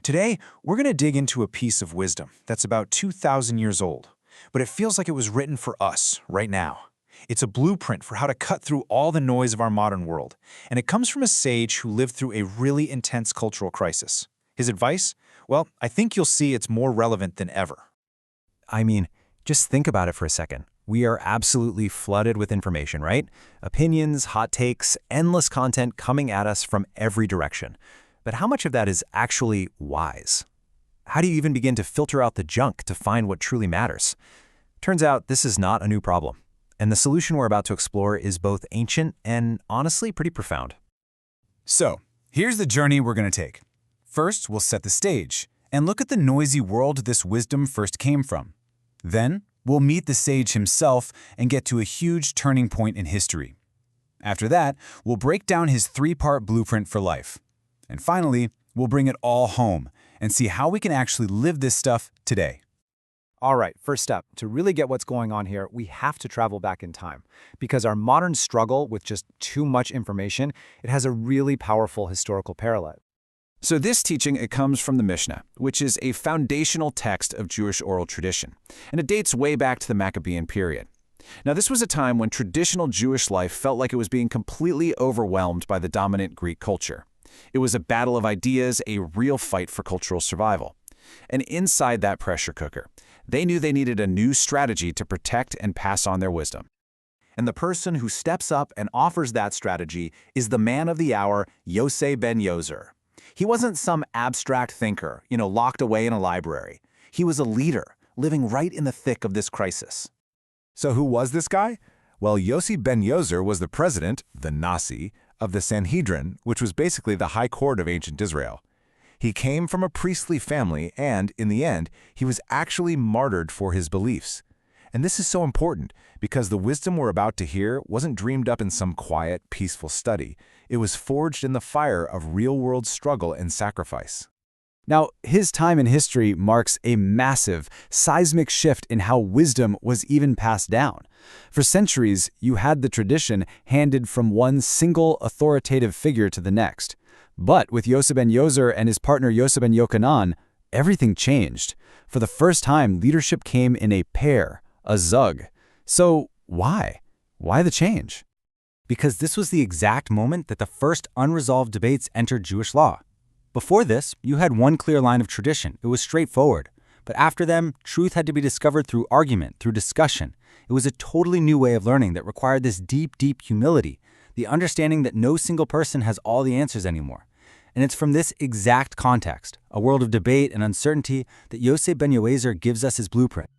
Today, we're going to dig into a piece of wisdom that's about 2,000 years old, but it feels like it was written for us right now. It's a blueprint for how to cut through all the noise of our modern world, and it comes from a sage who lived through a really intense cultural crisis. His advice? Well, I think you'll see it's more relevant than ever. I mean, just think about it for a second. We are absolutely flooded with information, right? Opinions, hot takes, endless content coming at us from every direction. But how much of that is actually wise? How do you even begin to filter out the junk to find what truly matters? Turns out this is not a new problem. And the solution we're about to explore is both ancient and honestly pretty profound. So, here's the journey we're going to take. First, we'll set the stage and look at the noisy world this wisdom first came from. Then, we'll meet the sage himself and get to a huge turning point in history. After that, we'll break down his three-part blueprint for life. And finally, we'll bring it all home and see how we can actually live this stuff today. All right, first step, to really get what's going on here, we have to travel back in time. Because our modern struggle with just too much information, it has a really powerful historical parallel. So this teaching, it comes from the Mishnah, which is a foundational text of Jewish oral tradition, and it dates way back to the Maccabean period. Now, this was a time when traditional Jewish life felt like it was being completely overwhelmed by the dominant Greek culture. It was a battle of ideas, a real fight for cultural survival. And inside that pressure cooker, they knew they needed a new strategy to protect and pass on their wisdom. And the person who steps up and offers that strategy is the man of the hour, Yose ben Yoezer. He wasn't some abstract thinker, locked away in a library. He was a leader, living right in the thick of this crisis. So who was this guy? Well, Yose ben Yoezer was the president, the Nasi, of the Sanhedrin, which was basically the high court of ancient Israel. He came from a priestly family and, in the end, he was actually martyred for his beliefs. And this is so important because the wisdom we're about to hear wasn't dreamed up in some quiet, peaceful study. It was forged in the fire of real-world struggle and sacrifice. Now, his time in history marks a massive, seismic shift in how wisdom was even passed down. For centuries, you had the tradition handed from one single authoritative figure to the next. But with Yose ben Yoezer and his partner Yose ben Yochanan, everything changed. For the first time, leadership came in a pair, a zug. So why? Why the change? Because this was the exact moment that the first unresolved debates entered Jewish law. Before this, you had one clear line of tradition. It was straightforward. But after them, truth had to be discovered through argument, through discussion. It was a totally new way of learning that required this deep, deep humility, the understanding that no single person has all the answers anymore. And it's from this exact context, a world of debate and uncertainty, that Yose ben Yoezer gives us his blueprint.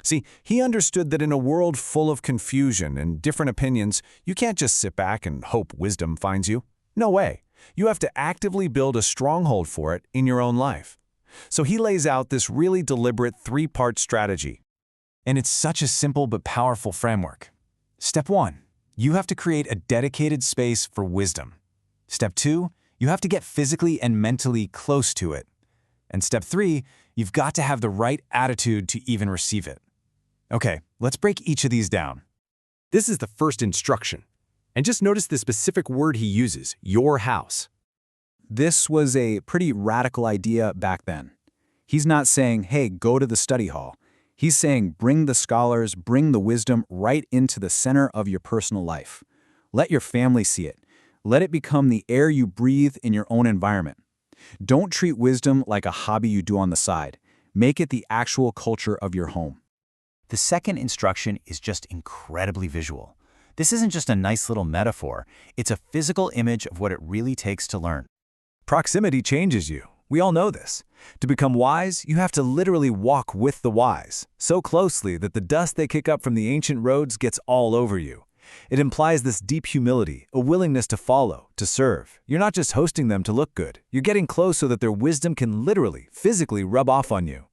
See, he understood that in a world full of confusion and different opinions, you can't just sit back and hope wisdom finds you. No way. You have to actively build a stronghold for it in your own life. So he lays out this really deliberate three-part strategy. And it's such a simple but powerful framework. Step 1, you have to create a dedicated space for wisdom. Step 2, you have to get physically and mentally close to it. And step 3, you've got to have the right attitude to even receive it. Okay, let's break each of these down. This is the first instruction. And just notice the specific word he uses, your house. This was a pretty radical idea back then. He's not saying, hey, go to the study hall. He's saying, bring the scholars, bring the wisdom right into the center of your personal life. Let your family see it. Let it become the air you breathe in your own environment. Don't treat wisdom like a hobby you do on the side. Make it the actual culture of your home. The second instruction is just incredibly visual. This isn't just a nice little metaphor. It's a physical image of what it really takes to learn. Proximity changes you. We all know this. To become wise, you have to literally walk with the wise, so closely that the dust they kick up from the ancient roads gets all over you. It implies this deep humility, a willingness to follow, to serve. You're not just hosting them to look good. You're getting close so that their wisdom can literally, physically rub off on you.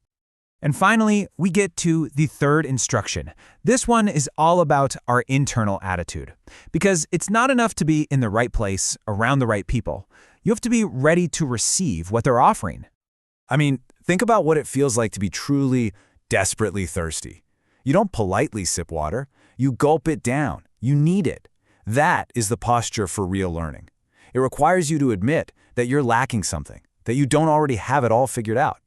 And finally, we get to the third instruction. This one is all about our internal attitude. Because it's not enough to be in the right place, around the right people. You have to be ready to receive what they're offering. I mean, think about what it feels like to be truly, desperately thirsty. You don't politely sip water. You gulp it down. You need it. That is the posture for real learning. It requires you to admit that you're lacking something, that you don't already have it all figured out.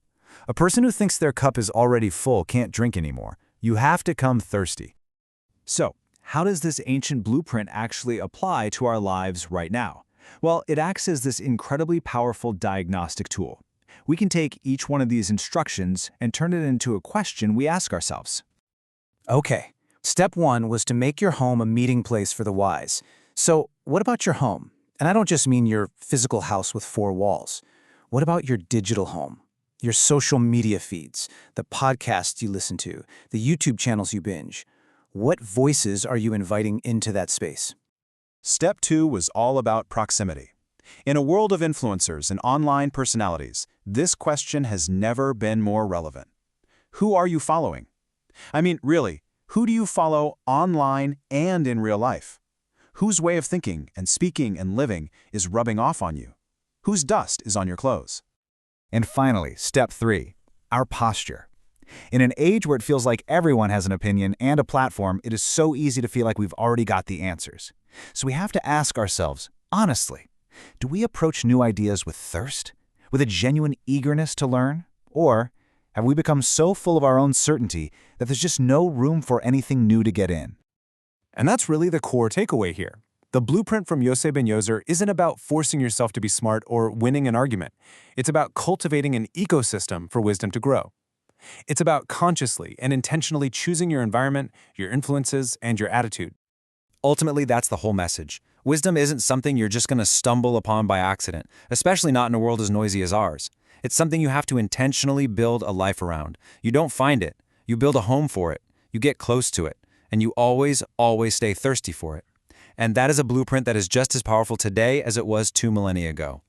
A person who thinks their cup is already full can't drink anymore. You have to come thirsty. So, how does this ancient blueprint actually apply to our lives right now? Well, it acts as this incredibly powerful diagnostic tool. We can take each one of these instructions and turn it into a question we ask ourselves. Okay, step 1 was to make your home a meeting place for the wise. So, what about your home? And I don't just mean your physical house with 4 walls. What about your digital home? Your social media feeds, the podcasts you listen to, the YouTube channels you binge. What voices are you inviting into that space? Step 2 was all about proximity. In a world of influencers and online personalities, this question has never been more relevant. Who are you following? I mean, really, who do you follow online and in real life? Whose way of thinking and speaking and living is rubbing off on you? Whose dust is on your clothes? And finally, step 3, our posture. In an age where it feels like everyone has an opinion and a platform, it is so easy to feel like we've already got the answers. So we have to ask ourselves, honestly, do we approach new ideas with thirst, with a genuine eagerness to learn? Or have we become so full of our own certainty that there's just no room for anything new to get in? And that's really the core takeaway here. The blueprint from Yose ben Yoezer isn't about forcing yourself to be smart or winning an argument. It's about cultivating an ecosystem for wisdom to grow. It's about consciously and intentionally choosing your environment, your influences, and your attitude. Ultimately, that's the whole message. Wisdom isn't something you're just going to stumble upon by accident, especially not in a world as noisy as ours. It's something you have to intentionally build a life around. You don't find it. You build a home for it. You get close to it. And you always stay thirsty for it. And that is a blueprint that is just as powerful today as it was 2 millennia ago.